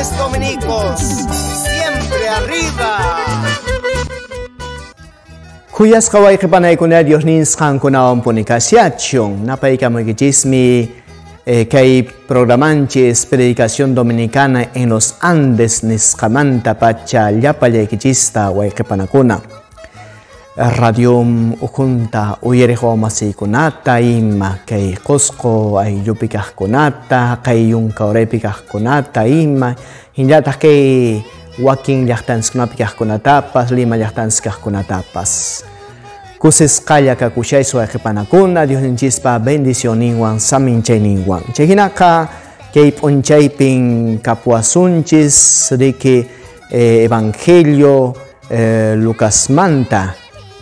Pobres dominicos, siempre arriba. Kuyas kaway kipanay kuna Dios ninskan kuna punikasyasyong napay kamo gichismi kay programanches Predicación Dominicana en los Andes niskamanta pacha llapale gichista way kipanakuna radium ukunta uyereho masikunata ima kay Cusco ay yupikah kunata kay yung kaurepikah kunata ima hinjata kay waking llahtans kunapikah kunatapas lima llahtans kah kunatapas kusis kaya ka kushay suwa kipanakuna Dios ninchispa bendición ninguan saminchay ninguan chehinaka kay punchaypin kapuasunchis riki evangelio Lucas manta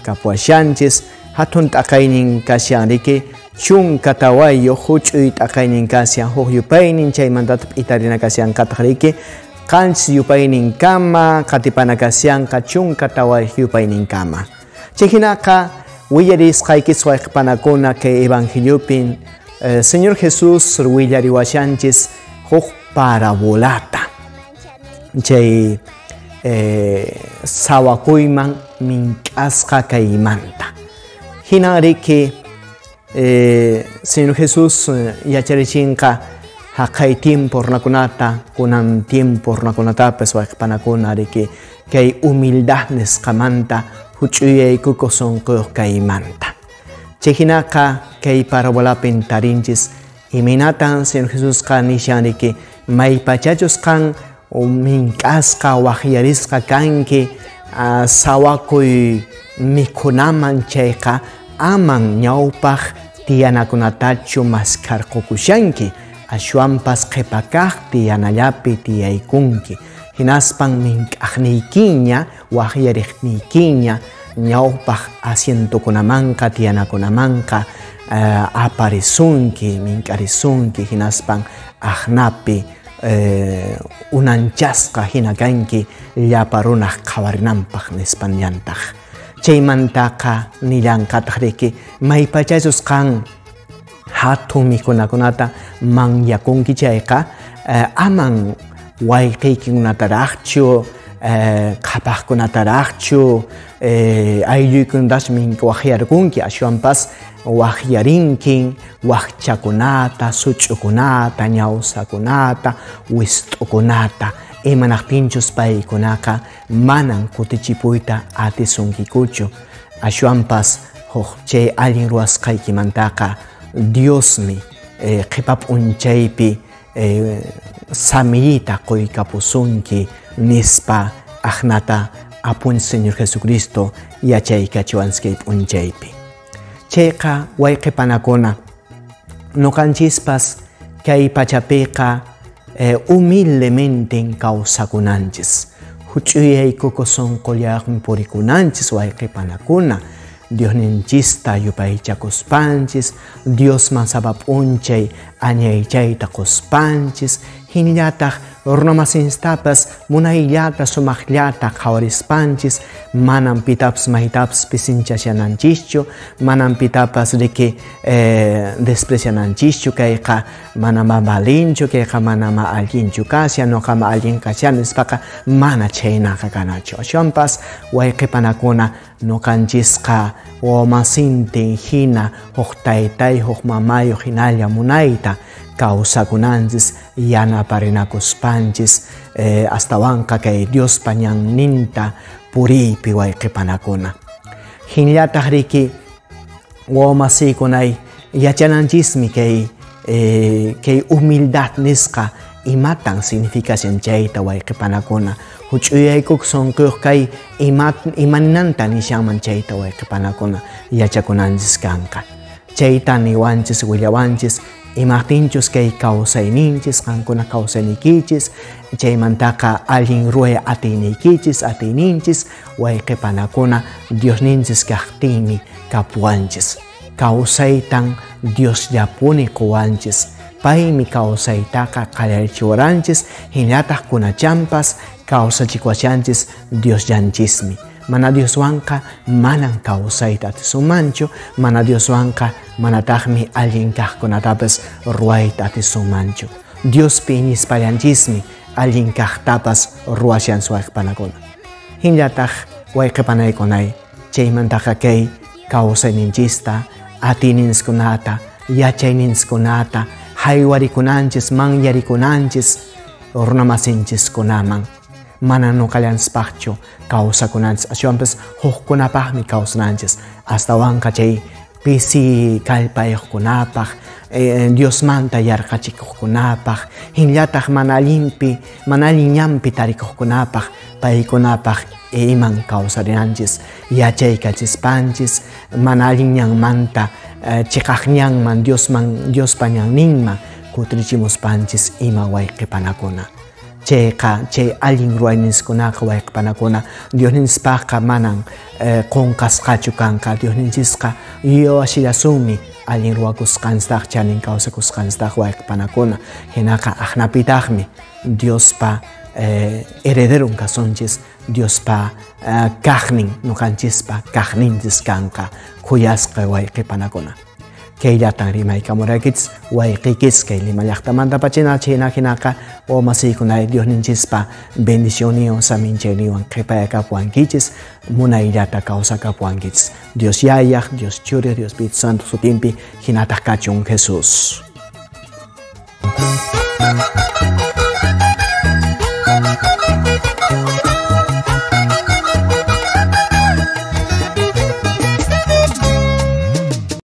kapuasyanchis hatun takaynin kasyan riki chung katawayo huchuy takaynin kasyan hukyupaynin chay mandatap itarina kasyan katakhriki kans yupaynin kama katipana kasyan kachung kataway yupaynin kama chehinaka willaris kaykisway panakuna ke evangeliopin Señor Jesús willariwashanchis huk parabolata chay sawakuyman mink'asqa kaymanta hinariki Señor Jesús yacharichinqa haqay tiempo runakunata kunan tiempo runakunatapas wayqpanakuna riki kay humildad nisqamanta huch'uyay kukosonkuq kaymanta chehinaka kay parabolapin tarinchis iminatan Señor Jesús qa nishan riki maypachachus kan mink'asqa waqyarisqa kanki sawakuy mikhunaman chayqa aman ñawpaq tiyanakunatachu maskarqukushanki ashwanpas qhipakaq tiyanallapi tiyaykunki hinaspan mink'aqniykiña waqyariqniykiña ñawpaq asientokunamanqa tiyanakunamanqa aparisunki mink'arisunki hinaspan aqnapi unanchasqa hina kanki llapa runaq qhawarinanpaq nispanllantaq chaymantaqa nillanqataq riki maypachachus qan hatun mikhunakunata manyakunki chayqa aman wayqiykunataraqchu qhapaqkunataraqchu aylluykunatash waqyarkunki ashwanpas waqyarinkin waqchakunata such'ukunata ñawsakunata wist'ukunata imanaqtinchus paykunaqa manan kutichipuyta atisunkikuchu ashwanpas chay allin ruwasqaykimantaqa Diosmi qhipa p'unchaypi samiyita quykapusunki nispa aqnata apun Señor Jesucristo yachaykachiwanskay p'unchaypi chayqa wayqipanakuna nuqanchispas kay pachapiqa humildemente kawsakunanchis huch'uyay kukosonqullayaqmi purikunanchis wayqipanakuna Dios ninchista yupaychakuspanchis Dios mansapa p'unchay anyaychayta quspanchis hinallataq runamasinstapas munayllata sumaqllata qhawarispanchis manan pitapas maytapas pisinchasyananchishchu manan pitapas riki despreciananchischu kayqa manama balinchu kayqa manama allinchu kasya nuqama allin kasyan nispaqa mana chaynaqa kanachu ashwanpas wayqipanakuna nuqanchisqa wawmasintin hina huk taytay huk mamayu hinalla munayta kawsakunanchis yanaparinakuspanchis astawanqa kay Dios pañanninta puriypi wayqipanakuna hinallataq riki wawmasiykunay yachananchismi kay humildad nisqa imatan significación chayta wayqipanakuna huch'uyaykuq sunquq kay imaninanta nishanman chayta wayqipanakuna yachakunanchis kanqa chayta niwanchis willawanchis imaqtinchus kay kawsayninchis qankuna kawsaynikichis chaymantaqa allin ruway atiyninchis wayqipanakuna Diosninchis kaqtinmi kapuwanchis kawsaytan Dios llapuni quwanchis paymi kawsaytaqa qallarchiwaranchis hinallataq kunachampas kawsachikuwashanchis Dios llanchismi mana Dioswanqa manan kawsayta atisumanchu mana Dioswanqa manataqmi allin kaqkunatapas ruwayta atisumanchu Diospi nispallanchismi allin kaqtapas ruwashan suwayqpanakuna. Hinllataj wayqipanaykunay chaymantaqa kay kawsayninchista, atiniskunata, yachayninskunata, haywarikunanchis, manyarikunanchis, runamasinchikunaman mana nuqallanchispaqchu kawsakunanchis, ashwanpas huqkunapaqmi kawsananchis, astawan chay pisi kallpayuqkunapaq, Diosmanta yarqachikuqkunapaq, hinllataq mana allinñampi tarikuqkunapaq, paykunapaq iman kawsarinanchis, yachaykachispanchis, mana allinñanmanta chiqaqñanman Diospa ñanninman kutrichimuspanchis ima wayqipanakuna. Chay allin ruwayninchikunaqa wayqipanakuna Diosninchikpaqa manan qunqasqachu kanqa, Diosninchikqa yuwashillasunmi allin ruwakusqanchikta chanin kawsakusqanchikta wayqipanakuna. Hinaqa aqnapitaqmi Diospa herederun kasunchis, Diospa kaqnin nuqanchispa kaqninchis kanqa kuyasqa wayqipanakuna. Kayllatan rimaykamuraykichis wayqiykis kay Lima llaqtamanta chayna hinaqa wamasiykunay Diosninchispa bendicionniwan saminchayniwan qhipayakapuwankichis, munayllata kawsakapuwankichis. Dios Yayaq, Dios Churi, Dios Espíritu Santo sutinpi hinataq kachun Jesús.